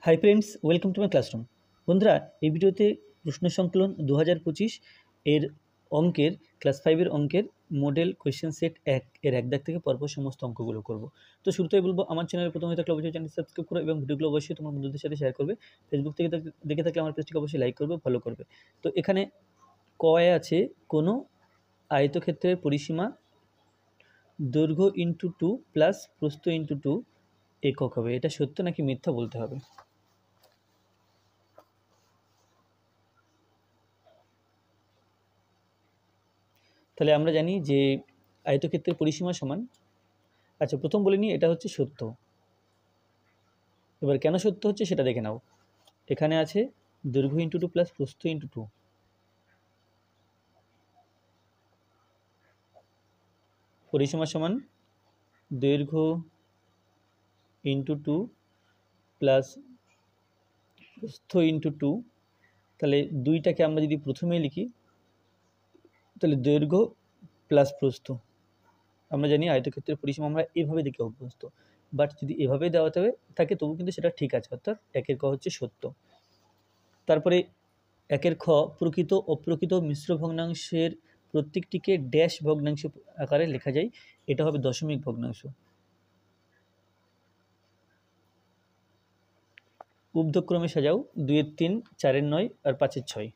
Hi friends, welcome to my classroom. বন্ধুরা, এই ভিডিওতে প্রশ্ন সংকলন 2025 এর অঙ্কের ক্লাস 5-এর অঙ্কের মডেল কোয়েশ্চেন সেট 1 এর এক দাগ থেকে পরপর সমস্ত অঙ্কগুলো করব। তো শুরুতেই বলবো, আমার চ্যানেলে প্রথম হয়ে থাকলে অবশ্যই চ্যানেল সাবস্ক্রাইব করো এবং ভিডিওগুলো অবশ্যই তোমার বন্ধুদের সাথে শেয়ার করবে। ফেসবুক থেকে দেখে থাকলে আমার পেজটিকে অবশ্যই লাইক করবে, ফলো করবে। তো এখানে কয়ে আছে কোনো আয়তক্ষেত্রের পরিসীমা দৈর্ঘ্য ইন্টু 2 প্লাস প্রস্থ ইন্টু 2 একক হবে। এটা সত্য নাকি মিথ্যা বলতে হবে। তাহলে আমরা জানি যে আয়তক্ষেত্রের পরিসীমা সমান, আচ্ছা প্রথম বলে নিই এটা হচ্ছে সত্য। এবার কেন সত্য হচ্ছে সেটা দেখে নাও। এখানে আছে দৈর্ঘ্য ইন্টু 2 প্লাস প্রস্থ ইন্টু 2। পরিসীমা সমান দৈর্ঘ্য ইন্টু 2 প্লাস প্রস্থ ইন্টু 2। তাহলে দুইটাকে আমরা যদি প্রথমেই লিখি তাহলে দৈর্ঘ্য প্লাস প্রস্থ। আমরা জানি আয়তক্ষেত্রের পরিসীমা আমরা এভাবে দেখে অভ্যস্ত, বাট যদি এভাবে দেওয়া থাকে তবু কিন্তু সেটা ঠিক আছে, অর্থাৎ একের ক হচ্ছে সত্য। তারপরে একের খ প্রকৃত অপ্রকৃত মিশ্র ভগ্নাংশের প্রত্যেকটিকে ড্যাশ ভগ্নাংশ আকারে লেখা যায়, এটা হবে দশমিক ভগ্নাংশ। ঊর্ধ্বক্রমে সাজাও 2-এর 3, 4-এর 9 আর 5-এর 6।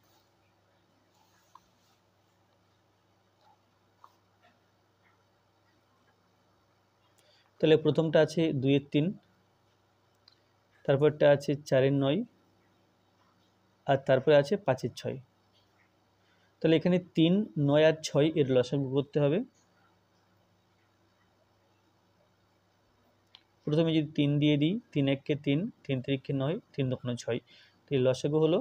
তাহলে প্রথমটা আছে 2-এর 3, তারপরটা আছে 4-এর 9 আর তারপরে আছে 5-এর 6। তাহলে এখানে 3, 9 আর 6 এর লসাগু করতে হবে। প্রথমে যদি 3 দিয়ে দিই, 3 1 কে 3, 3 3 কে 9, 3 2 6, তো এই লসাগু হলো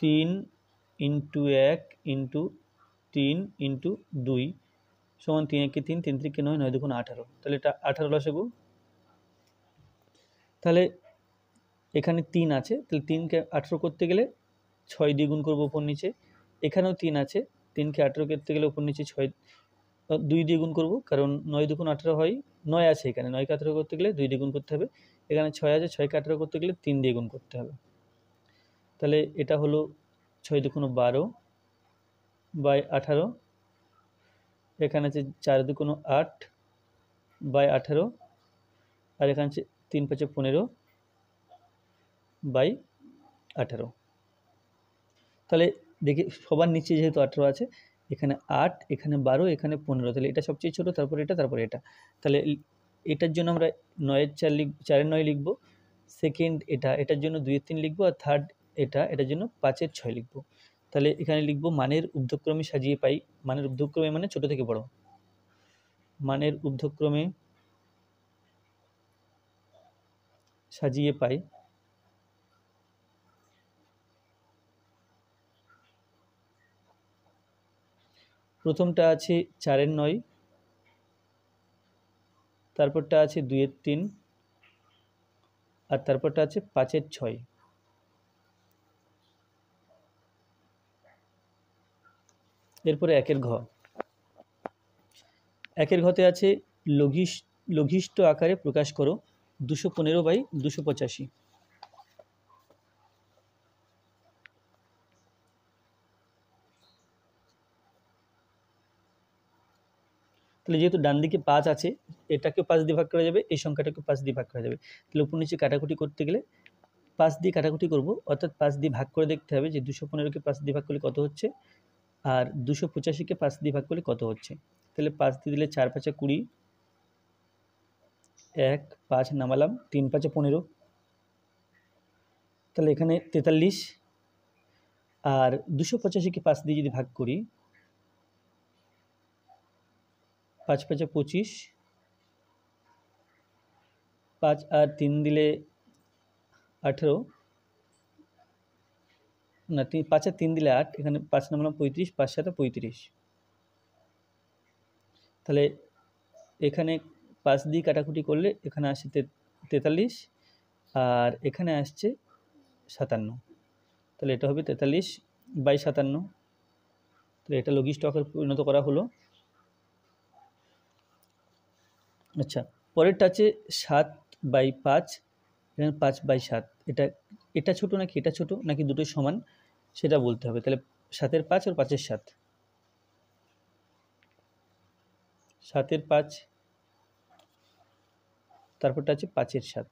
3 ইন্টু 1 ইন্টু 3 ইন্টু 2 সমান 3 1 কে 3, 3 3 কে 9, 9 2 18। তাহলে এটা 18 লসাগু। তাহলে এখানে 3 আছে, তাহলে 3কে 18 করতে গেলে 6 দিয়ে গুণ করবো উপর নিচে। এখানেও 3 আছে, 3কে 18 করতে গেলে উপর নিচে 6 2 দিয়ে গুণ করবো, কারণ 9 2 18 হয়। 9 আছে এখানে, 9কে 18 করতে গেলে 2 দিয়ে গুণ করতে হবে। এখানে 6 আছে, 6কে 18 করতে গেলে 3 দিয়ে গুণ করতে হবে। তাহলে এটা হলো 6 2 12 বাই 18। এখানে আছে 4 2 8 বাই 18, আর এখানে আছে 3 5 15 বাই 18। তাহলে দেখি সবার নিচে যেহেতু 18 আছে, এখানে 8, এখানে 12, এখানে 15, তাহলে এটা সবচেয়ে ছোটো, তারপরে এটা, তারপরে এটা। তাহলে এটার জন্য আমরা 9-এর 4 4-এর 9 লিখব, সেকেন্ড এটার জন্য 2-এর 3 লিখব, আর থার্ড এটার জন্য 5-এর 6 লিখব। তাহলে এখানে লিখব মানের ঊর্ধ্বক্রমে সাজিয়ে পাই। মানের ঊর্ধ্বক্রমে মানে ছোট থেকে বড়। মানের ঊর্ধ্বক্রমে সাজিয়ে পাই। প্রথমটা আছে 4-এর 9, তারপরটা আছে 2-এর 3, আর তারপরটা আছে 5-এর 6। এরপরে একের ঘ। একের ঘতে আছে লঘিষ্ঠ আকারে প্রকাশ করো 215 বাই 285। তাহলে যেহেতু ডান দিকে 5 আছে, এটাকেও 5 দিয়ে ভাগ করা যাবে, এই সংখ্যাটাকেও 5 দিয়ে ভাগ করা যাবে। তাহলে উপর নিচে কাটাকুটি করতে গেলে 5 দিয়ে কাটাকুটি করব, অর্থাৎ 5 দিয়ে ভাগ করে দেখতে হবে যে 215কে 5 দিয়ে ভাগ করলে কত হচ্ছে, আর 285কে 5 দিয়ে ভাগ করলে কত হচ্ছে। তাহলে 5 দিয়ে দিলে 4 5 20, 1 5 নামালাম, 3 5 15। তাহলে এখানে 43, আর 285কে 5 দিয়ে যদি ভাগ করি, 5 5 25, 5 আর 3 দিলে 18, না 5 আর 3 দিলে 8, এখানে 5 নামলাম 35, 5 7 35। তাহলে এখানে 5 দিয়ে কাটাকুটি করলে এখানে আসছে 43, আর এখানে আসছে 57। তাহলে এটা হবে 43 বাই 57। তাহলে এটা লঘিষ্ঠ আকারে পরিণত করা হলো। আচ্ছা, পরেরটা আছে 7/5, এখানে 5/7, এটা ছোট নাকি এটা ছোট নাকি দুটো সমান সেটা বলতে হবে। তাহলে 7-এর 5 আর 5-এর 7, 7-এর 5, তারপরটা আছে 5-এর 7।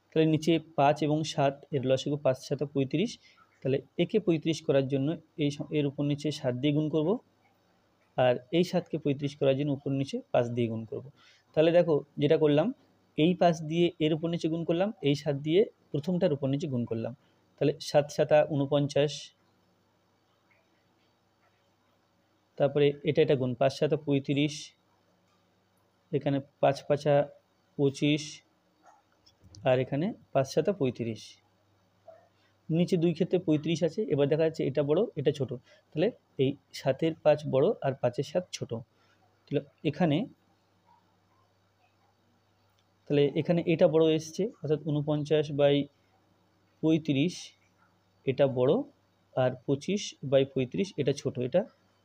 তাহলে নিচে 5 এবং 7 এর লসাগু 5 7 35। তাহলে একে 35 করার জন্য এর উপর নিচে 7 দিয়ে গুণ করব, আর এই 7কে 35 করার জন্য উপর নিচে 5 দিয়ে গুণ করব। তাহলে দেখো যেটা করলাম, এই 5 দিয়ে এর উপর নিচে গুণ করলাম, এই 7 দিয়ে প্রথমটার উপর নিচে গুণ করলাম। তাহলে 7 7 49, তারপরে এটা গুণ 5 7 35, এখানে 5 5 25, আর এখানে 5 7 35। নিচে দুই ক্ষেত্রে 35 আছে। এবার দেখা যাচ্ছে এটা বড় এটা ছোট, তাহলে এই 7-এর 5 বড় আর 5-এর 7 ছোট। তাহলে এখানে এটা বড় এসছে, অর্থাৎ 49/35 এটা বড়, আর 25/35 এটা ছোট, এটা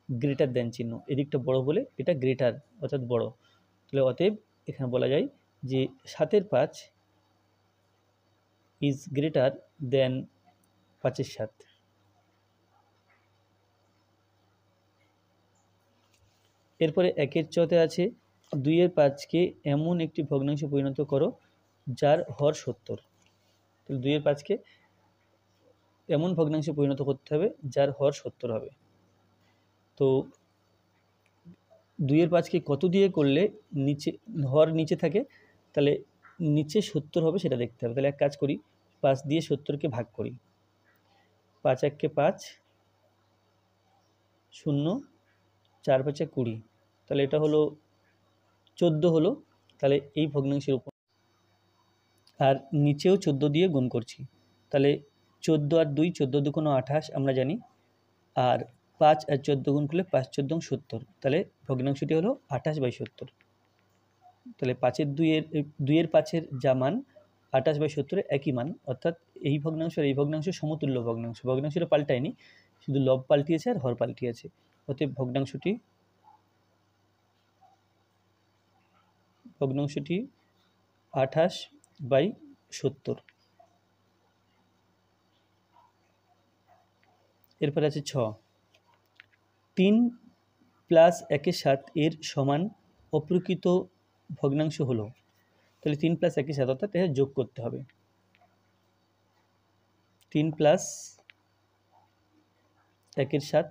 গ্রেটার দেন চিহ্ন, এদিকটা বড় বলে এটা গ্রেটার অর্থাৎ বড়। তাহলে অতএব এখানে বলা যায় যে 7-এর 5 ইজ গ্রেটার দেন 5-এর 7। এরপরে 1-এর 6-তে আছে 2-এর 5কে এমন একটি ভগ্নাংশে পরিণত করো যার হর 70। তাহলে 2-এর 5কে এমন ভগ্নাংশে পরিণত করতে হবে যার হর 70 হবে। তো 2-এর 5কে কত দিয়ে করলে নিচে হর নিচে থাকে, তাহলে নিচে 70 হবে সেটা দেখতে হবে। তাহলে এক কাজ করি, 5 দিয়ে 70কে ভাগ করি, 5 1 5, 0 4 5 20, তাহলে এটা হলো 14 হলো। তাহলে এই ভগ্নাংশের উপর আর নিচেও 14 দিয়ে গুণ করছি, তাহলে 14 আর 2 14 2 28 আমরা জানি, আর 5 আর 14 গুণ করলে 5 14 70, তাহলে ভগ্নাংশটি হলো 28/70। তাহলে 2-এর 5-এর যা মান 28/70 একই মান, অর্থাৎ এই ভগ্নাংশ আর এই ভগ্নাংশ সমতুল্য ভগ্নাংশ, ভগ্নাংশটা পাল্টায়নি, শুধু লব পাল্টিয়েছে আর হর পাল্টিয়েছে। অতএব ভগ্নাংশটি 28/70। এরপর আছে 6, 3 + 1-এর 7 এর সমান অপ্রকৃত ভগ্নাংশ হলো। তাহলে 3 + 1-এর 7 অর্থাৎ এটা যোগ করতে হবে। 3 + 1-এর 7,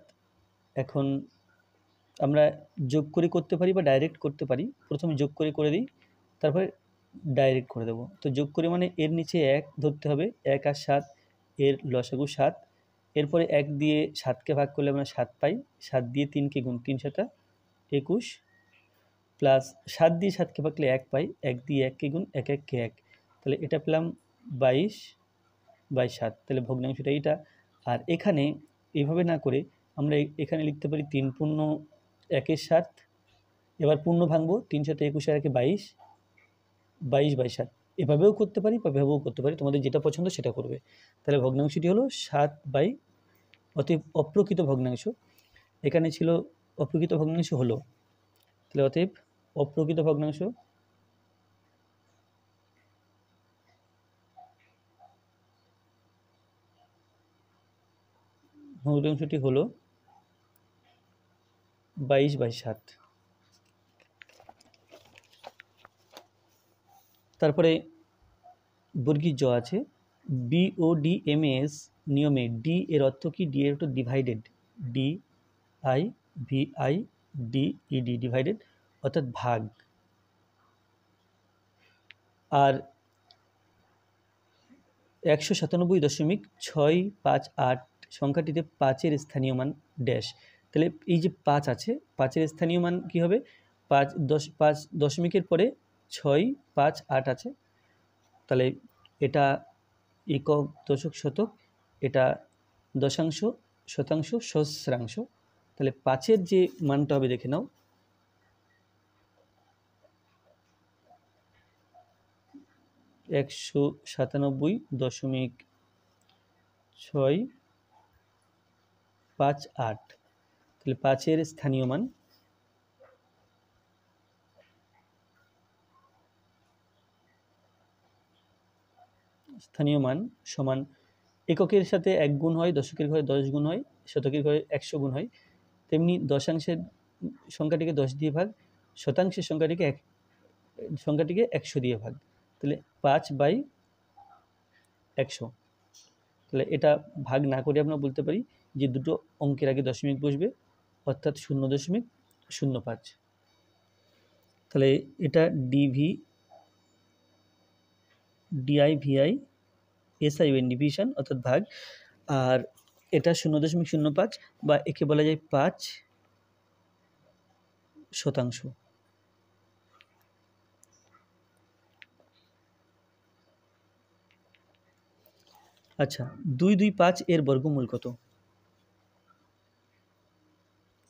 এখন আমরা যোগ করে করতে পারি বা ডাইরেক্ট করতে পারি। প্রথমে যোগ করে দিই, তারপরে ডাইরেক্ট করে দেবো। তো যোগ করে মানে এর নিচে 1 ধরতে হবে, 1 আর 7 এর লসাগু 7। এরপরে 1 দিয়ে 7কে ভাগ করলে আমরা 7 পাই, 7 দিয়ে 3কে গুণ, 3 7 21, প্লাস 7 দিয়ে 7কে ভাগলে 1 পাই, 1 দিয়ে 1কে গুণ, 1 1 কে 1, তাহলে এটা পেলাম 22/7। তাহলে ভগ্নাংশটা এইটা। আর এখানে এইভাবে না করে আমরা এখানে লিখতে পারি 3 পূর্ণ 1-এর 7, এবার পূর্ণ ভাঙবো, 3 7 21 আর 1 22, 22/7। এভাবেও করতে পারি বা এভাবেও করতে পারি, তোমাদের যেটা পছন্দ সেটা করবে। তাহলে ভগ্নাংশটি হলো 7 বাই, অতএব অপ্রকৃত ভগ্নাংশ এখানে ছিল, অপ্রকৃত ভগ্নাংশ হলো, তাহলে অতএব অপ্রকৃত ভগ্নাংশটি হলো 22/7। তারপরে বর্গীর জ আছে, BODMAS নিয়মে ডি এর অর্থ কি? ডি এর অর্থ ডিভাইডেড, DIVIDED, ডিভাইডেড অর্থাৎ ভাগ। আর 197.658 সংখ্যাটিতে 5-এর স্থানীয় মান ড্যাশ। তাহলে এই যে 5 আছে, 5-এর স্থানীয় মান কি হবে? 5 দশমিকের পরে 6 5 8 আছে, তাহলে এটা একক দশক শতক, এটা দশাংশ শতাংশ সহস্রাংশ। তাহলে 5-এর যে মানটা হবে দেখে নাও, 197.658। তাহলে 5-এর স্থানীয় মান স্থানীয় মান সমান এককের সাথে 1 গুণ হয়, দশকের ঘরে 10 গুণ হয়, শতকের ঘরে 100 গুণ হয়, তেমনি দশাংশের সংখ্যাটিকে 10 দিয়ে ভাগ, শতাংশের সংখ্যাটিকে 100 দিয়ে ভাগ। তাহলে 5/100। তাহলে এটা ভাগ না করে আমরা বলতে পারি যে দুটো অঙ্কের আগে দশমিক বসবে, অর্থাৎ 0.05। তাহলে এটা ডিভি ডিআইভিআই এসআইএন ডিভিশন অর্থাৎ ভাগ, আর এটা 0.05 বা একে বলা যায় 5%। আচ্ছা, 225 এর বর্গমূল কত?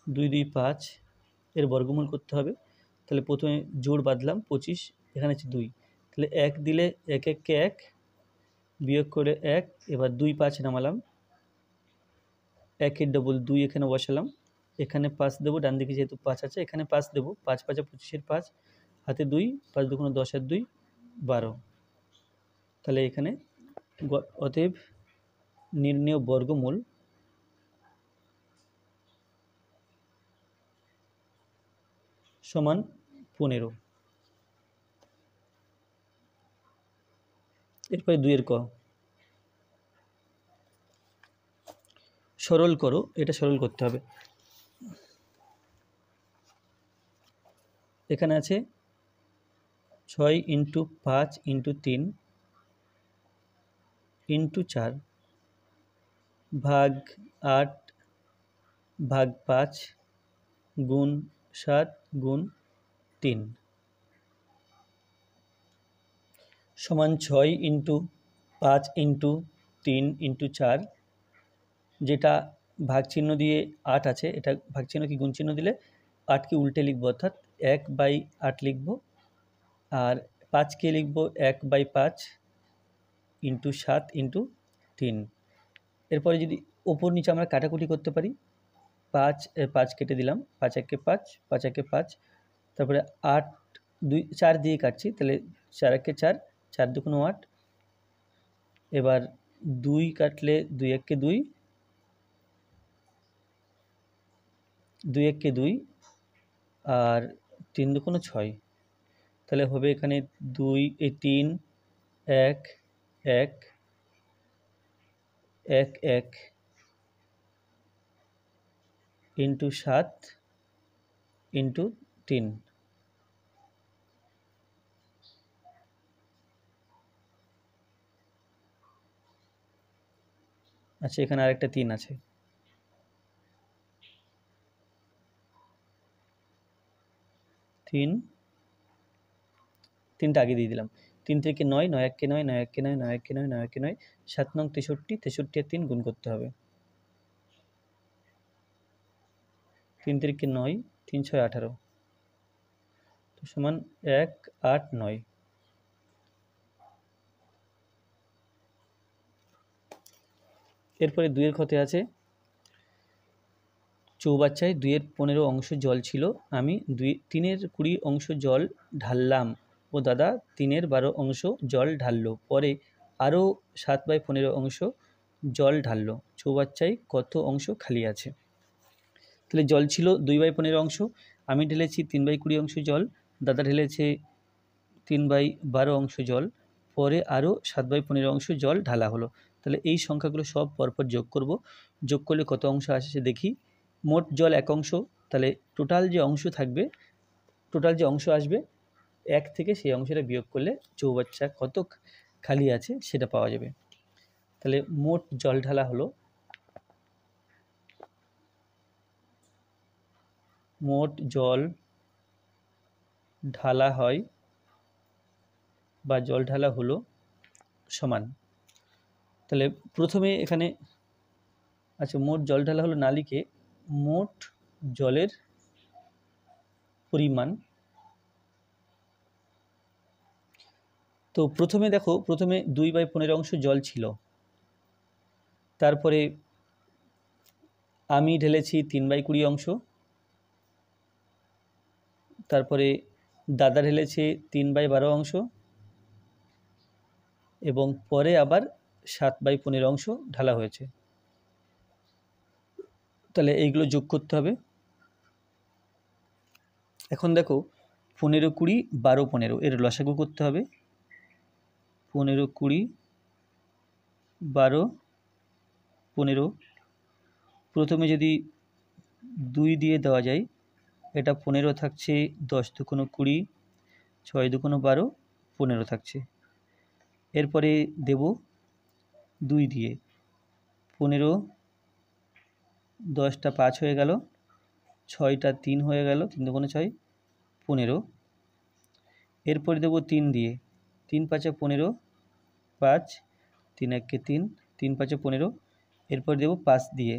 225 এর বর্গমূল করতে হবে। তাহলে প্রথমে জোড় বাঁধলাম 25, এখানে আছে 2, তাহলে 1 দিলে 1 1কে 1, বিয়োগ করে 1, এবার 2 5 নামালাম, 1 এর ডবল 2 এখানে বসালাম, এখানে 5 দেবো, ডান দিকে যেহেতু 5 আছে এখানে 5 দেবো, 5 5 25 5, হাতে 2, 5 2 10 আর 2 12। তাহলে এখানে অতএব নির্ণেয় বর্গমূল সমান 15। এরপরে 2 এর ক, সরল করো, এটা সরল করতে হবে। এখানে আছে 6 × 5 × 3 × 4 ভাগ 8 ভাগ 5 গুণ 7 গুণ 3 সমান 6 × 5 × 3 × 4, যেটা ভাগ চিহ্ন দিয়ে 8 আছে, এটা ভাগ চিহ্ন কি গুণ চিহ্ন দিলে 8কে উল্টে লিখবো, অর্থাৎ 1/8 লিখবো, আর 5কে লিখবো 1/5 × 7 × 3। এরপরে যদি ওপর নিচে আমরা কাটাকুটি করতে পারি, 5 কেটে দিলাম, 5 1কে 5, 5 1কে 5, তারপরে 8 2 4 দিয়ে কাটছি, তাহলে 4 1কে 4, 4 2 8, এবার 2 কাটলে 2 1কে 2, 2 1কে 2, আর 3 2 6, তাহলে হবে এখানে 2 3 1 1 1 1 × 7 × 3। আচ্ছা, এখানে আরেকটা 3 আছে, 3টা আগে দিয়ে দিলাম, 3 থেকে 9, 9 1কে 9, 9 1কে 9, 9 1কে 9, 9 1কে 9, 7 9 63, 63 আর 3 গুণ করতে হবে, 3 3কে 9, 3 6 18, তো সমান 1 8 9। এরপরে 2 এর ক্ষতে আছে, চৌবাচ্চায় 2 এর 15 অংশ জল ছিল, আমি 3 এর 20 অংশ জল ঢাললাম, ও দাদা 3 এর 12 অংশ জল ঢাললো, পরে আরও 7/15 অংশ জল ঢাললো, চৌবাচ্চায় কত অংশ খালি আছে? তাহলে জল ছিল 2/15 অংশ, আমি ঢেলেছি 3/20 অংশ জল, দাদা ঢেলেছে 3/12 অংশ জল, পরে আরও 7/15 অংশ জল ঢালা হলো। তাহলে এই সংখ্যাগুলো সব পরপর যোগ করব, যোগ করলে কত অংশ আসে দেখি। মোট জল 1 অংশ, তাহলে টোটাল যে অংশ থাকবে, টোটাল যে অংশ আসবে 1 থেকে সেই অংশটা বিয়োগ করলে চৌবাচ্চা কত খালি আছে সেটা পাওয়া যাবে। তাহলে মোট জল ঢালা হলো, মোট জল ঢালা হয় বা জল ঢালা হলো সমান, তাহলে প্রথমে এখানে আচ্ছা মোট জল ঢালা হলো না লিখে মোট জলের পরিমাণ। তো প্রথমে দেখো, প্রথমে 2/15 অংশ জল ছিল, তারপরে আমি ঢেলেছি 3/20 অংশ, তারপরে দাদা ঢেলেছে 3/12 অংশ, এবং পরে আবার 7/15 অংশ ঢালা হয়েছে। তাহলে এইগুলো যোগ করতে হবে। এখন দেখো 15, 20, 12, 15 এর লসাগু করতে হবে। 15, 20, 12, 15। প্রথমে যদি 2 দিয়ে দেওয়া যায়, এটা 15 থাকছে, 10 দুগুণ 20, 6 দুগুণ 12, 15 থাকছে। এরপরে দেব 2 দিয়ে, 15, 10টা 5 হয়ে গেল, 6টা 3 হয়ে গেল, 3 দুগুণ 6, 15। এরপরে দেব 3 দিয়ে, 3 5 15, 5, 3 1 3, 3 5 15। এরপর দেব 5 দিয়ে,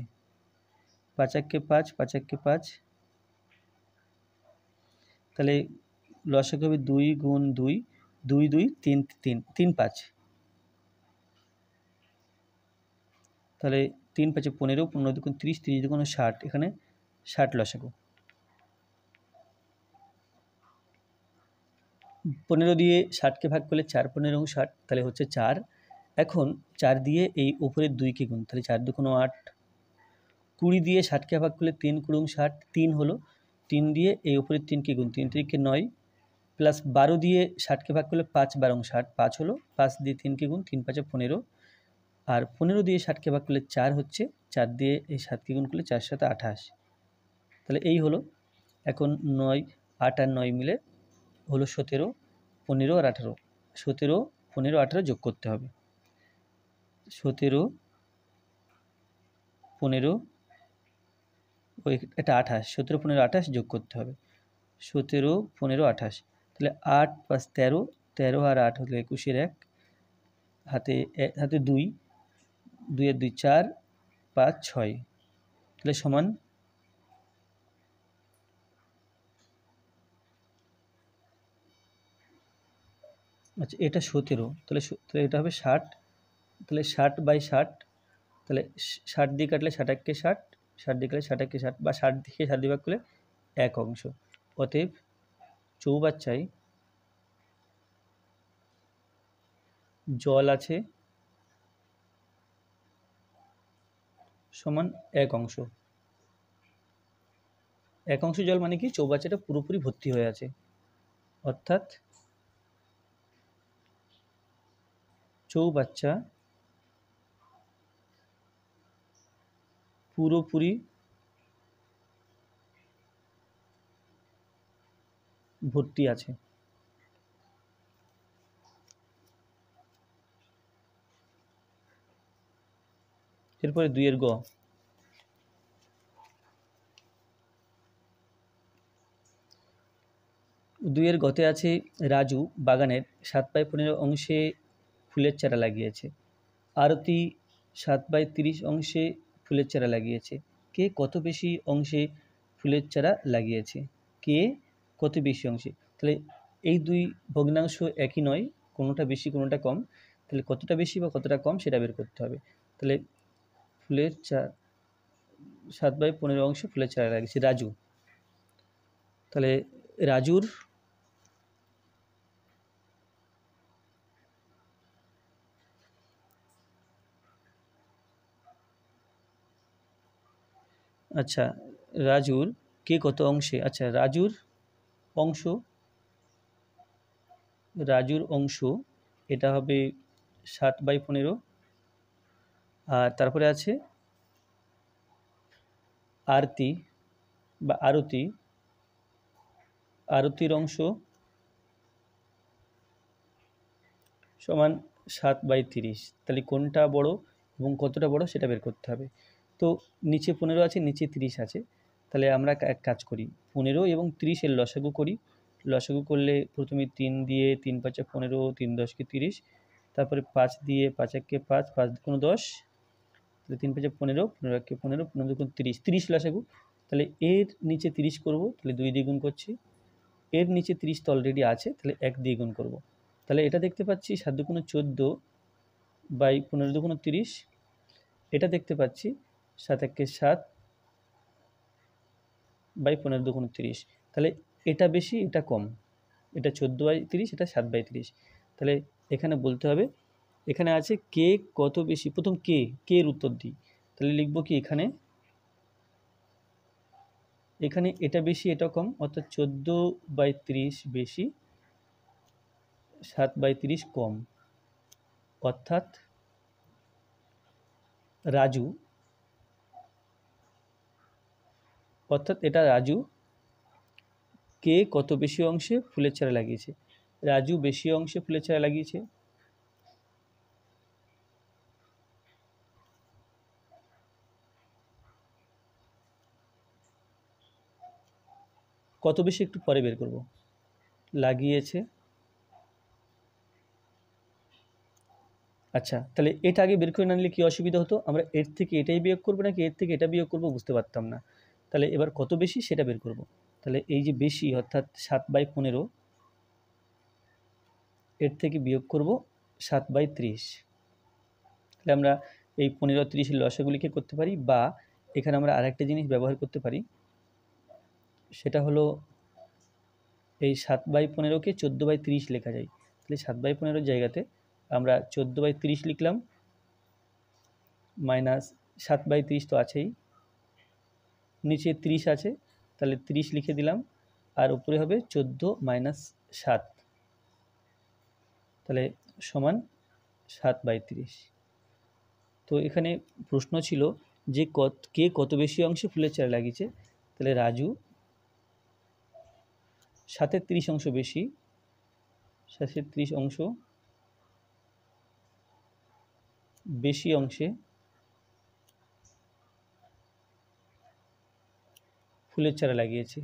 5 1 5, 5 1 5। তাহলে লসাগু হবে 2 গুণ 2, 2 2, 3 3, 3 5। তাহলে 3 5 15, 15 দুগুণ 30, 30 দুগুণ 60, এখানে 60 লসাগু। 15 দিয়ে 60কে ভাগ করলে 4 15 60, তাহলে হচ্ছে 4। এখন 4 দিয়ে এই উপরের 2কে গুণ, তাহলে 4 দুগুণ 8। 20 দিয়ে 60কে ভাগ করলে 3 গুণ 60, 3 হলো। 3 দিয়ে এই উপরের 3কে গুণ, 3 3 9, প্লাস 12 দিয়ে 60কে ভাগ করলে 5 12 60, 5 হলো। 5 দিয়ে 3কে গুণ, 3 5 15। আর 15 দিয়ে 60কে ভাগ করলে 4 হচ্ছে, 4 দিয়ে এই 7কে গুণ করলে 4 7 28। তাহলে এই হলো। এখন 9, 8 আর 9 মিলে হলো 17, 15 আর 18। 17, 15, 18 যোগ করতে হবে। 17, 15, ওই এটা 28, 17 15 28 যোগ করতে হবে। 17 15 28, তাহলে 8 + 13, 13 আর 8 হলো 21 1, হাতে 2, 2 এর 2 4, 5 6, তাহলে সমান আচ্ছা এটা 17, তাহলে এটা হবে 60, তাহলে 60/60, তাহলে 60 দিয়ে কাটলে 60 1 60, 60 দিয়ে কাটলে 60 1 60, বা 60 দিয়ে 60 দিয়ে ভাগ করলে 1 অংশ। অতএব চৌবাচ্চায় জল আছে সমান 1 অংশ। 1 অংশ জল মানে কি, চৌবাচ্চাটা পুরোপুরি ভর্তি হয়ে আছে, অর্থাৎ চৌবাচ্চা পুরোপুরি ভর্তি আছে। এরপরে 2 এর গ, দুইয়ের গতে আছে রাজু বাগানের 7/15 অংশে ফুলের চারা লাগিয়েছে। আরতি 7/30 অংশে ফুলের চারা লাগিয়েছে। কে কত বেশি অংশে ফুলের চারা লাগিয়েছে? কে কত বেশি অংশে? তাহলে এই 2 ভগ্নাংশ একই নয়, কোনোটা বেশি কোনোটা কম। তাহলে কতটা বেশি বা কতটা কম সেটা বের করতে হবে। তাহলে ফুলের চারা 7/15 অংশে ফুলের চারা লাগিয়েছে রাজু। তাহলে রাজুর আচ্ছা রাজুর কে কত অংশে, আচ্ছা রাজুর অংশ এটা হবে 7/15। আর তারপরে আছে আরতির অংশ সমান 7/30। তাহলে কোনটা বড় এবং কতটা বড় সেটা বের করতে হবে। তো নিচে 15 আছে, নিচে 30 আছে, তাহলে আমরা এক কাজ করি, 15 এবং 30 এর লসাগু করি। লসাগু করলে প্রথমে 3 দিয়ে, 3 5 15, 3 10 30, তারপরে 5 দিয়ে, 5 1 5, 5 2 10, তাহলে 3 5 15, 15 1 15, 15 2 30, 30 লসাগু। তাহলে এর নিচে 30 করব, তাহলে 2 দিয়ে গুণ করছি। এর নিচে 30 তো অলরেডি আছে, তাহলে 1 দিয়ে গুণ করব। তাহলে এটা দেখতে পাচ্ছি 7 2 14 বাই 15 2 30। এটা দেখতে পাচ্ছি 7 1 7 বাই 15 2 30। তাহলে এটা বেশি এটা কম, এটা 14/30, এটা 7/30। তাহলে এখানে বলতে হবে এখানে আছে কে কত বেশি, প্রথম কে এর উত্তর দিই, তাহলে লিখব কি এখানে এটা বেশি এটা কম, অর্থাৎ 14/30 বেশি 7/30 কম, অর্থাৎ রাজু, এটা রাজু কে কত বেশি অংশে ফুলের চারা লাগিয়েছে। রাজু বেশি অংশে ফুলের চারা লাগিয়েছে, কত বেশি একটু পরে বের করব, লাগিয়েছে। আচ্ছা, তাহলে এটা আগে বের করে না নিলে কি অসুবিধা হতো, আমরা এর থেকে এটাই বিয়োগ করবো নাকি এর থেকে এটা বিয়োগ করবো বুঝতে পারতাম না। তাহলে এবার কত বেশি সেটা বের করব। তাহলে এই যে বেশি অর্থাৎ 7/15, এর থেকে বিয়োগ করব 7/30। তাহলে আমরা এই 15-30 লসাগুলিকে করতে পারি, বা এখানে আমরা আরেকটা জিনিস ব্যবহার করতে পারি, সেটা হলো এই 7/15কে 14/30 লেখা যায়। তাহলে 7/15 জায়গাতে আমরা 14/30 লিখলাম, মাইনাস 7/30 তো আছেই, নিচে 30 আছে, তাহলে 30 লিখে দিলাম, আর উপরে হবে 14 - 7, তাহলে সমান 7/30। তো এখানে প্রশ্ন ছিল যে কে কত বেশি অংশে ফুলের চারা লাগিয়েছে, তাহলে রাজু 7/30 অংশ বেশি, 7/30 অংশ বেশি অংশে ফুলের চারা লাগিয়েছে।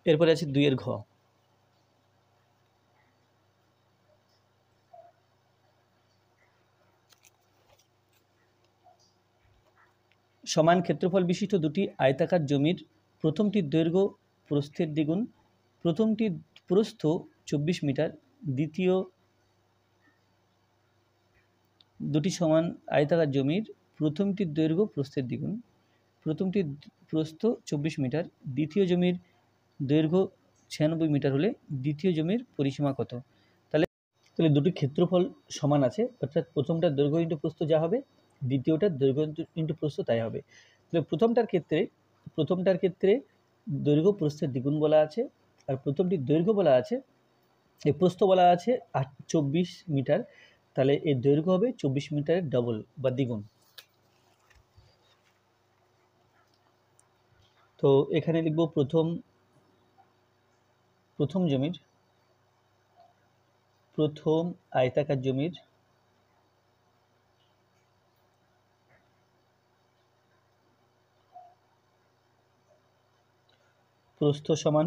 এরপরে আছে 2 এর ঘ। সমান ক্ষেত্রফল বিশিষ্ট দুটি আয়তাকার জমির প্রথমটির দৈর্ঘ্য প্রস্থের দ্বিগুণ, প্রথমটির প্রস্থ 24 মিটার, দ্বিতীয় দুটি সমান আয়তাকার জমির প্রথমটির দৈর্ঘ্য প্রস্থের দ্বিগুণ, প্রথমটির প্রস্থ 24 মিটার, দ্বিতীয় জমির দৈর্ঘ্য 96 মিটার হলে দ্বিতীয় জমির পরিসীমা কত। তাহলে দুটি ক্ষেত্রফল সমান আছে, অর্থাৎ প্রথমটার দৈর্ঘ্য ইন্টু প্রস্থ যা হবে, দ্বিতীয়টার দৈর্ঘ্য ইন্টু প্রস্থ তাই হবে। তাহলে প্রথমটার ক্ষেত্রে দৈর্ঘ্য প্রস্থের দ্বিগুণ বলা আছে, আর প্রথমটির দৈর্ঘ্য বলা আছে, এই প্রস্থ বলা আছে 24 মিটার, তাহলে এর দৈর্ঘ্য হবে 24 মিটারের ডবল বা দ্বিগুণ। তো এখানে লিখব প্রথম জমির, প্রথম আয়তাকার জমির প্রস্থ সমান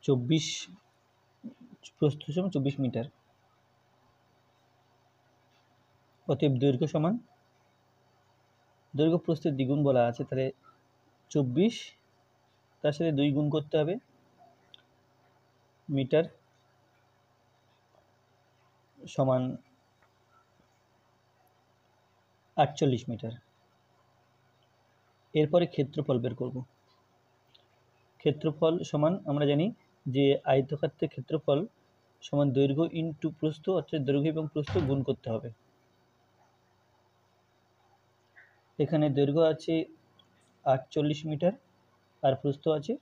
24 মিটার, অতএব দৈর্ঘ্য সমান, দৈর্ঘ্য প্রস্থের দ্বিগুণ বলা আছে, তাহলে 24 তার সাথে 2 গুণ করতে হবে মিটার, সমান 48 মিটার। এরপরে ক্ষেত্রফল বের করব। ক্ষেত্রফল সমান আমরা জানি যে আয়তক্ষেত্রের ক্ষেত্রফল সমান দৈর্ঘ্য ইন্টু প্রস্থ, অর্থাৎ দৈর্ঘ্য এবং প্রস্থ গুণ করতে হবে। এখানে দৈর্ঘ্য আছে 48 মিটার আর প্রস্থ আছে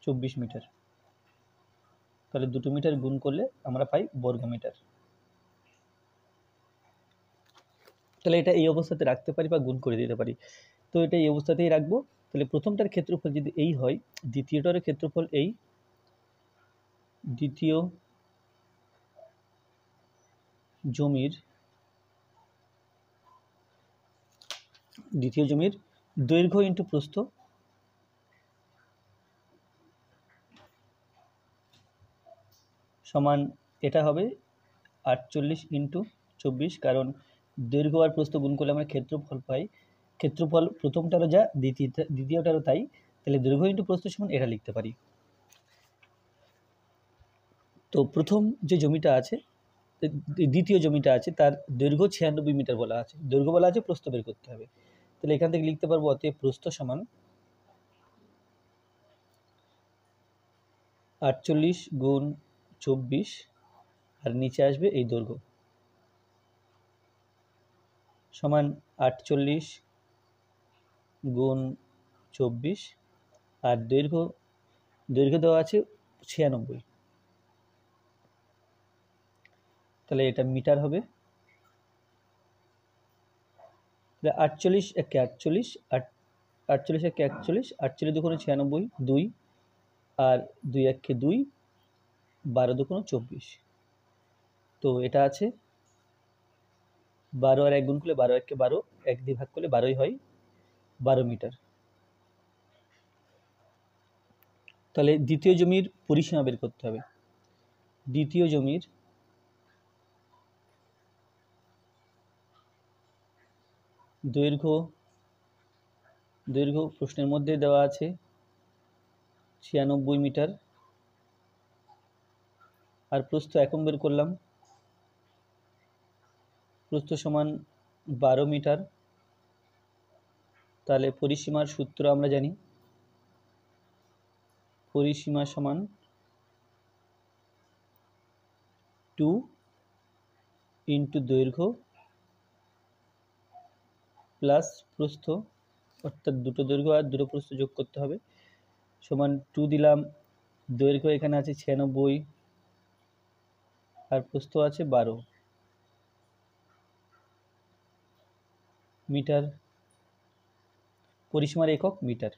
24 মিটার, তাহলে 2 মিটার গুণ করলে আমরা পাই বর্গ মিটার। তাহলে এটা এই অবস্থাতে রাখতে পারি বা গুণ করে দিতে পারি, তো এটা এই অবস্থাতেই রাখবো। তাহলে প্রথমটার ক্ষেত্রফল যদি এই হয়, দ্বিতীয়টার ক্ষেত্রফল এই, দ্বিতীয় জমির দৈর্ঘ্য ইন্টু প্রস্থ সমান, এটা হবে 48 ইন্টু 24, কারণ দৈর্ঘ্য আর প্রস্থ গুণ করলে আমরা ক্ষেত্রফল পাই, ক্ষেত্রফল প্রথমটারও যা দ্বিতীয়টারও তাই, তাহলে দৈর্ঘ্য ইন্টু প্রস্থ সমান এটা লিখতে পারি। তো প্রথম যে জমিটা আছে দ্বিতীয় জমিটা আছে তার দৈর্ঘ্য 96 মিটার বলা আছে, দৈর্ঘ্য বলা আছে, প্রস্থ বের করতে হবে। তাহলে এখান থেকে লিখতে পারবো অতএব প্রস্থ সমান 48 গুণ 24 আর নিচে আসবে এই দৈর্ঘ্য সমান 48 গুণ 24 আর দৈর্ঘ্য দেওয়া আছে 96, তাহলে এটা মিটার হবে। 48 একে 48, 48 একে 48, 48 দুগুণে 96, 2 আর 2 একে 2, 12 দুগুণে 24। তো এটা আছে 12 আর 1 গুণ করলে 12 একে 12, 1 দিয়ে ভাগ করলে 12ই হয়, 12 মিটার। তাহলে দ্বিতীয় জমির পরিসীমা বের করতে হবে। দ্বিতীয় জমির দৈর্ঘ্য প্রশ্নের মধ্যে দেওয়া আছে 96 মিটার আর প্রস্থ একক বের করলাম, প্রস্থ সমান 12 মিটার। তাহলে পরিসীমার সূত্র আমরা জানি, পরিসীমা সমান 2 ইন্টু দৈর্ঘ্য প্লাস প্রস্থ, অর্থাৎ দুটো দৈর্ঘ্য আর দুটো প্রস্থ যোগ করতে হবে, সমান 2 দিলাম। দৈর্ঘ্য এখানে আছে 96 আর প্রস্থ আছে 12 মিটার, পরিসীমার একক মিটার,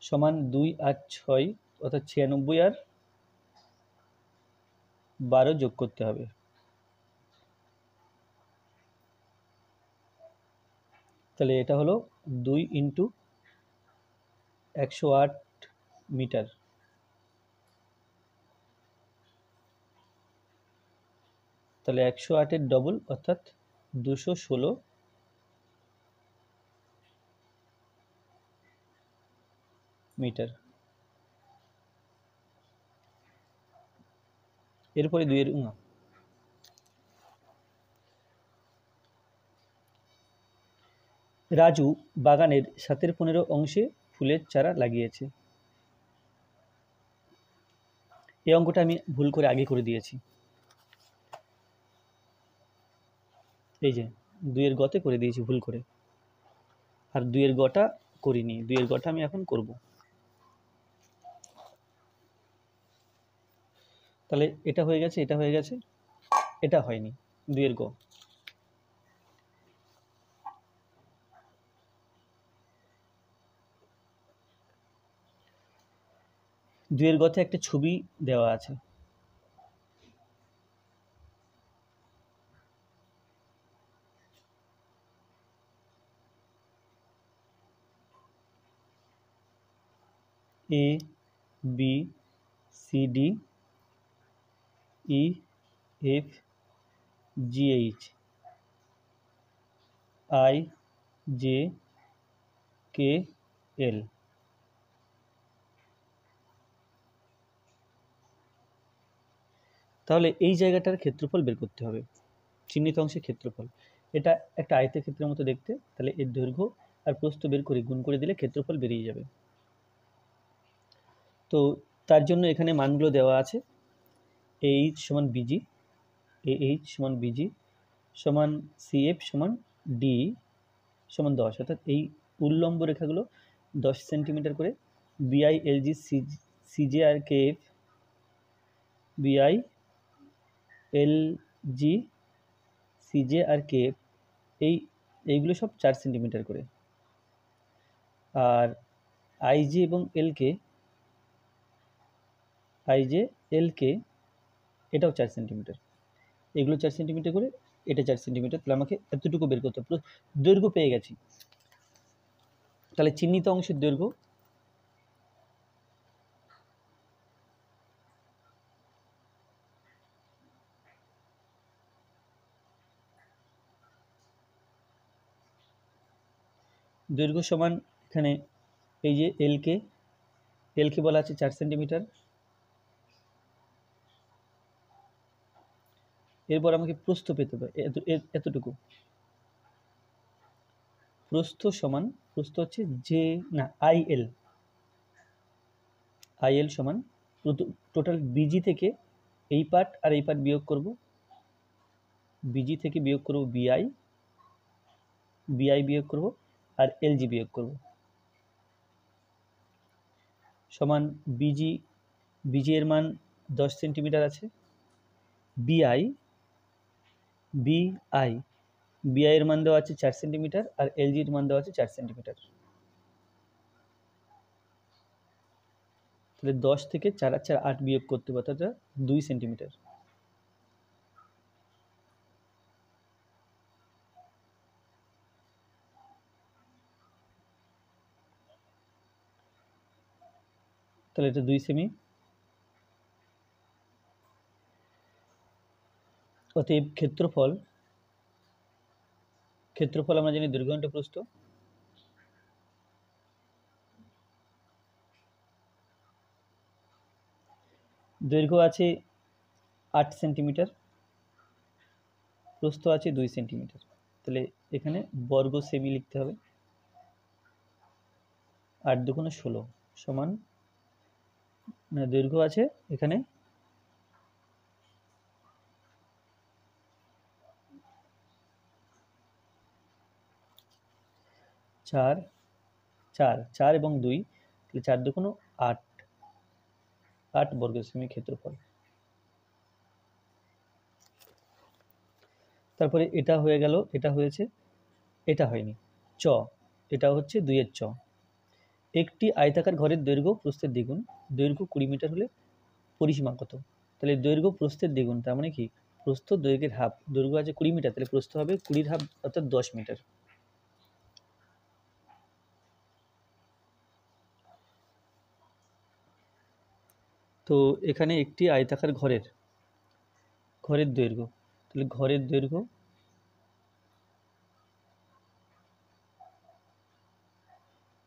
সমান 2 আর 6 অর্থাৎ 96 আর 12 যোগ করতে হবে। তাহলে এটা হলো 2 ইন্টু 108 মিটার। তাহলে 108-এর ডবল অর্থাৎ 216 মিটার। এরপরে 2 এর রাজু বাগানের 7/15 অংশে ফুলের চারা লাগিয়েছে। এই অঙ্কটা আমি ভুল করে আগে করে দিয়েছি, এই যে 2 এর গতে করে দিয়েছি ভুল করে, আর 2 এর গটা করিনি, 2 এর গটা আমি এখন করব। তাহলে এটা হয়ে গেছে, এটা হয়ে গেছে, এটা হয়নি, 2 এর গ। দুইয়ের গতে একটা ছবি দেওয়া আছে, A B C D E F G H I J K L. তাহলে এই জায়গাটার ক্ষেত্রফল বের করতে হবে, চিহ্নিত অংশের ক্ষেত্রফল। এটা একটা আয়তের ক্ষেত্রের মতো দেখতে, তাহলে এর দৈর্ঘ্য আর প্রস্থ বের করে গুণ করে দিলে ক্ষেত্রফল বেরিয়ে যাবে। তো তার জন্য এখানে মানগুলো দেওয়া আছে, এইচ সমান বিজি, এইচ সমান বিজি সমান সিএফ সমান ডি সমান 10, অর্থাৎ এই উল্লম্ব রেখাগুলো 10 সেন্টিমিটার করে, বিআই এলজি সিজে আর কে এফ, বিআই এলজি সিজে আর কে এফ, এইগুলো সব 4 সেন্টিমিটার করে, আর আইজে এবং এলকে, এটাও 4 সেন্টিমিটার, এগুলো 4 সেন্টিমিটার করে, এটা 4 সেন্টিমিটার। তাহলে আমাকে এতটুকু বের করতে হবে, দৈর্ঘ্য পেয়ে গেছি। তাহলে চিহ্নিত অংশের দৈর্ঘ্য সমান, এখানে এই যে এলকে বলা আছে 4 সেন্টিমিটার, এরপর আমাকে প্রস্থ পেতে হবে, এতটুকু। প্রস্থ সমান, প্রস্থ হচ্ছে যে না আইএল, আইএল সমান টোটাল বিজি থেকে এই পার্ট আর এই পার্ট বিয়োগ করব, বিজি থেকে বিয়োগ করব বিআই, বিআই বিয়োগ করব আর এলজি বিয়োগ করব, সমান বিজি, বিজি এর মান 10 সেন্টিমিটার আছে, বিআই, বিআই, বিআই এর মান দেওয়া আছে 4 সেন্টিমিটার আর এলজির মান দেওয়া আছে 4 সেন্টিমিটার। তাহলে 10 থেকে 4 আর 4 8 বিয়োগ করতে হবে, অর্থাৎ 2 সেন্টিমিটার। তাহলে এটা 2 সেমি। অতএব ক্ষেত্রফল, ক্ষেত্রফল আমরা জানি দৈর্ঘ্য ইন্টু প্রস্থ, দৈর্ঘ্য আছে 8 সেন্টিমিটার, প্রস্থ আছে 2 সেন্টিমিটার। তাহলে এখানে বর্গ সেমি লিখতে হবে, 8 দুগুণে 16 সমান, দৈর্ঘ্য আছে এখানে 4, 4, 4 এবং 2, তাহলে 4 দুগুণ 8, 8 বর্গ সেমি ক্ষেত্রফল। তারপরে এটা হয়ে গেল, এটা হয়েছে, এটা হয়নি, চ, এটা হচ্ছে 2 এর চ। একটি আয়তাকার ঘরের দৈর্ঘ্য প্রস্থের দ্বিগুণ, দৈর্ঘ্য 20 মিটার হলে পরিসীমা কত? তাহলে দৈর্ঘ্য প্রস্থের দ্বিগুণ, তার মানে কি প্রস্থ দৈর্ঘ্যের হাফ, দৈর্ঘ্য আছে 20 মিটার, তাহলে প্রস্থ হবে 20 হাফ অর্থাৎ 10 মিটার। তো এখানে একটি আয়তাকার ঘরের, ঘরের দৈর্ঘ্য, তাহলে ঘরের দৈর্ঘ্য,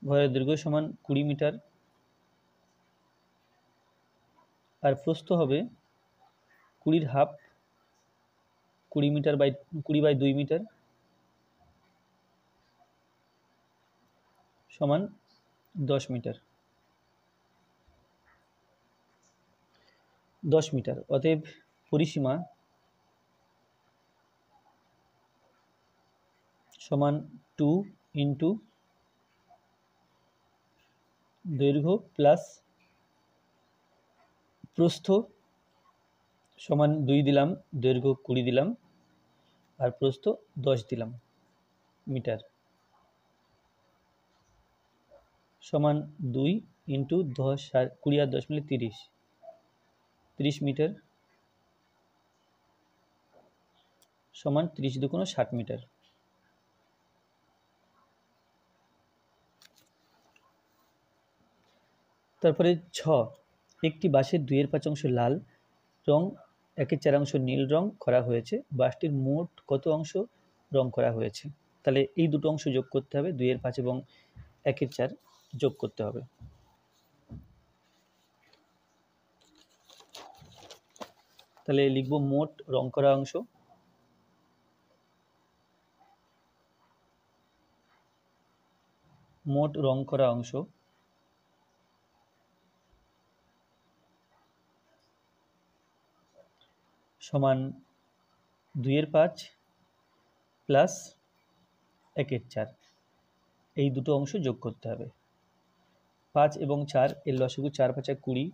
ঘরের দৈর্ঘ্য সমান 20 মিটার আর প্রস্থ হবে 20 half, 20 metre by 20 by 2 metre সমান 10 মিটার, 10 মিটার। অতএব পরিসীমা সমান 2 ইন্টু দৈর্ঘ্য প্লাস প্রস্থ সমান 2 দিলাম, দৈর্ঘ্য 20 দিলাম আর প্রস্থ 10 দিলাম মিটার, সমান 2 ইন্টু 10 আর 20 আর 10 মিলে 30, 30 মিটার সমান 30 দুগুণ 60 মিটার। তারপরে 6, একটি বাসের 2/5 অংশ লাল রং, 1/4 অংশ নীল রং করা হয়েছে, বাসটির মোট কত অংশ রং করা হয়েছে? তাহলে এই দুটো অংশ যোগ করতে হবে, 2/5 এবং 1/4 যোগ করতে হবে। তাহলে লিখব মোট রং করা অংশ, মোট রং করা অংশ সমান 2/5 প্লাস 1/4, এই দুটো অংশ যোগ করতে হবে। 5 এবং 4 এর লসাগু, 4 5 20,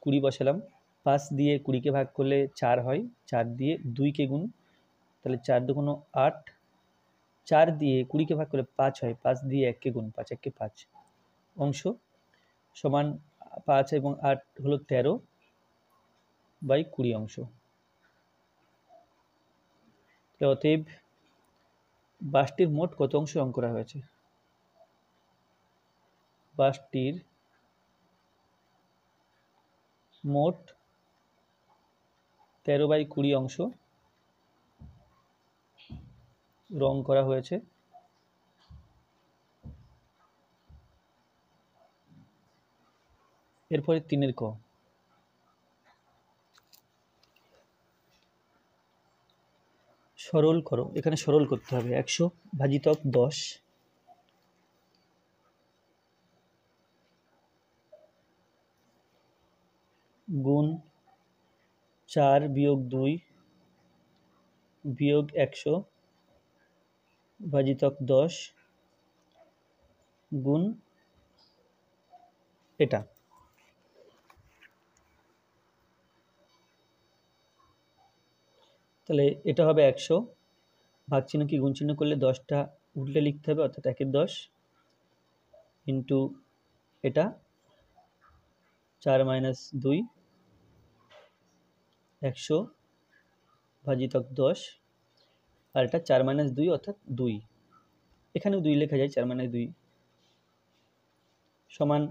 20 বসালাম, 5 দিয়ে 20কে ভাগ করলে 4 হয়, 4 দিয়ে 2কে গুণ, তাহলে 4 দুগুণ 8, 4 দিয়ে 20কে ভাগ করলে 5 হয়, 5 দিয়ে 1কে গুণ, 5 1কে 5 অংশ সমান 5 এবং 8 হলো 13 বাই 20 অংশ। অতএব বাসটির মোট কত অংশ রং করা হয়েছে? বাসটির মোট 13 বাই 20 অংশ রং করা হয়েছে। এরপরে 3 এর ক, সরল করো, এখানে সরল করতে হবে। 100 ভাজিতক 10 গুণ 4 বিয়োগ 2 বিয়োগ 100 ভাজিতক 10 গুণ এটা। তাহলে এটা হবে 100, ভাগ চিহ্ন কি গুণ চিহ্ন করলে 10টা উল্টে লিখতে হবে, অর্থাৎ 1 এর 10 ইন্টু এটা 4 মাইনাস 2 100 ভাজিতক 10, আর এটা 4 মাইনাস 2 অর্থাৎ 2, এখানেও 2 লেখা যায়, 4 মাইনাস 2 সমান,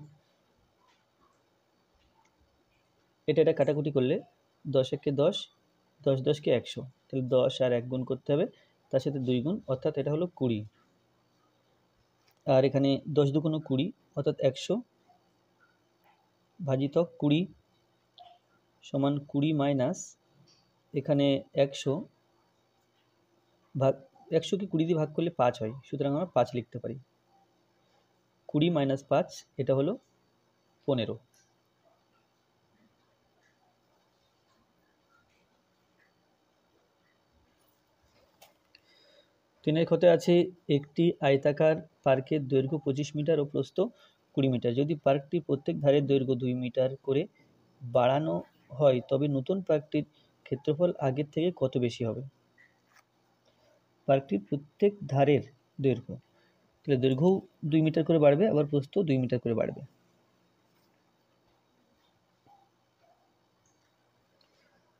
এটা কাটাকুটি করলে 10 একে 10, 10 10 কে 100, তাহলে 10 আর 1 গুণ করতে হবে, তার সাথে 2 গুণ, অর্থাৎ এটা হলো 20, আর এখানে 10 দুগুণ 20 অর্থাৎ 100 ভাজিতক 20 সমান 20 মাইনাস এখানে 100 ভাগ, 100 কে 20 দিয়ে ভাগ করলে 5 হয়, সুতরাং আমরা 5 লিখতে পারি। 20 মাইনাস 5 এটা হলো 15। তিনের ক্ষতে আছে একটি আয়তাকার পার্কের দৈর্ঘ্য 25 মিটার ও প্রস্থ 20 মিটার। যদি পার্কটির প্রত্যেক ধারের দৈর্ঘ্য 2 মিটার করে বাড়ানো হয় তবে নতুন পার্কটির ক্ষেত্রফল আগের থেকে কত বেশি হবে? পার্কটির প্রত্যেক ধারের দৈর্ঘ্য, তাহলে দৈর্ঘ্য 2 মিটার করে বাড়বে, আবার প্রস্থ 2 মিটার করে বাড়বে।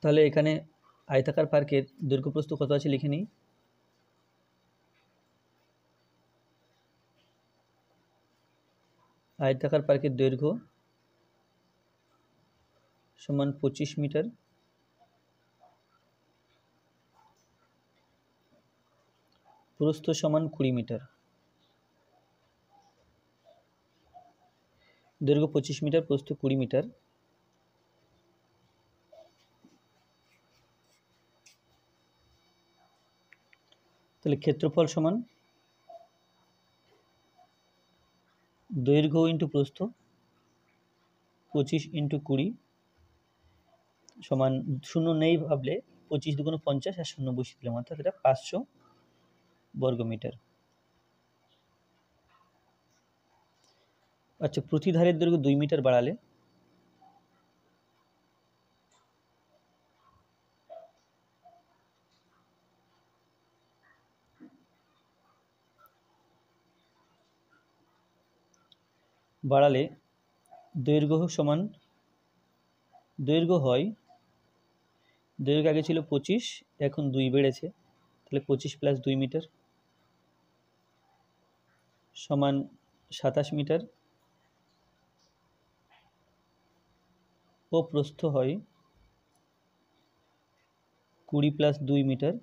তাহলে এখানে আয়তাকার পার্কের দৈর্ঘ্য প্রস্থ কত আছে লিখে নিই। আয়তাকার পার্কের দৈর্ঘ্য সমান 25 মিটার, প্রস্থ সমান 20 মিটার। দৈর্ঘ্য 25 মিটার, প্রস্থ 20 মিটার। তাহলে ক্ষেত্রফল সমান দৈর্ঘ্য ইন্টু প্রস্থ 25 ইন্টু 20 সমান, শূন্য নেই ভাবলে 25 দুগুণ 50 আর শূন্য বসিয়ে দিলাম, অর্থাৎ এটা 500 বর্গমিটার। আচ্ছা, প্রতি ধারের দৈর্ঘ্য 2 মিটার বাড়ালে দৈর্ঘ্য সমান, দৈর্ঘ্য হয়, দৈর্ঘ্য আগে ছিল 25, এখন 2 বেড়েছে, তাহলে 25 প্লাস 2 মিটার সমান 27 মিটার, ও প্রস্থ হয় 20 প্লাস 2 মিটার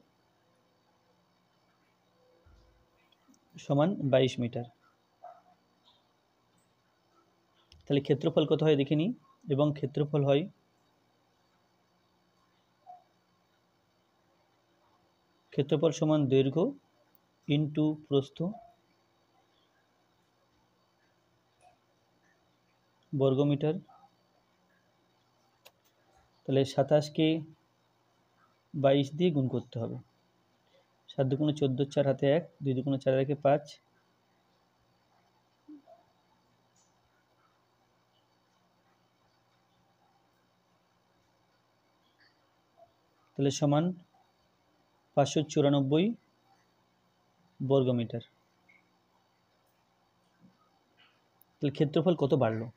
সমান 22 মিটার। তাহলে ক্ষেত্রফল কত হয় দেখে নিই, এবং ক্ষেত্রফল হয় ক্ষেত্রফল সমান দৈর্ঘ্য ইন্টু প্রস্থ বর্গমিটার। তাহলে 27 কে 22 দিয়ে গুণ করতে হবে, 7 দুগুণ 14, 4 হাতে 1, 2 দুগুণ 4 একে 5, তাহলে সমান 594 বর্গমিটার। তাহলে ক্ষেত্রফল কত বাড়লো?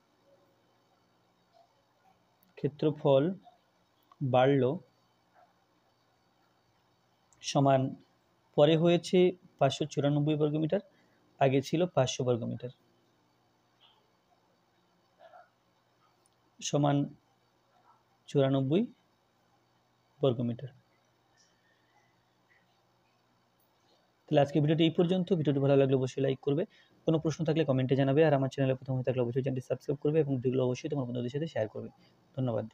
ক্ষেত্রফল বাড়লো সমান, পরে হয়েছে 594 বর্গমিটার, আগে ছিল 500 বর্গমিটার, সমান 94 বর্গমিটার। তাহলে আজকে ভিডিওটি এই পর্যন্ত। ভিডিওটি ভালো লাগলে অবশ্যই লাইক করবে, কোনো প্রশ্ন থাকলে কমেন্টে জানাবে, আর আমার চ্যানেলে প্রথম হয়ে থাকলে অবশ্যই চ্যানেলটি সাবস্ক্রাইব করবে এবং ভিডিওগুলো অবশ্যই তোমার বন্ধুদের সাথে শেয়ার করবে। ধন্যবাদ।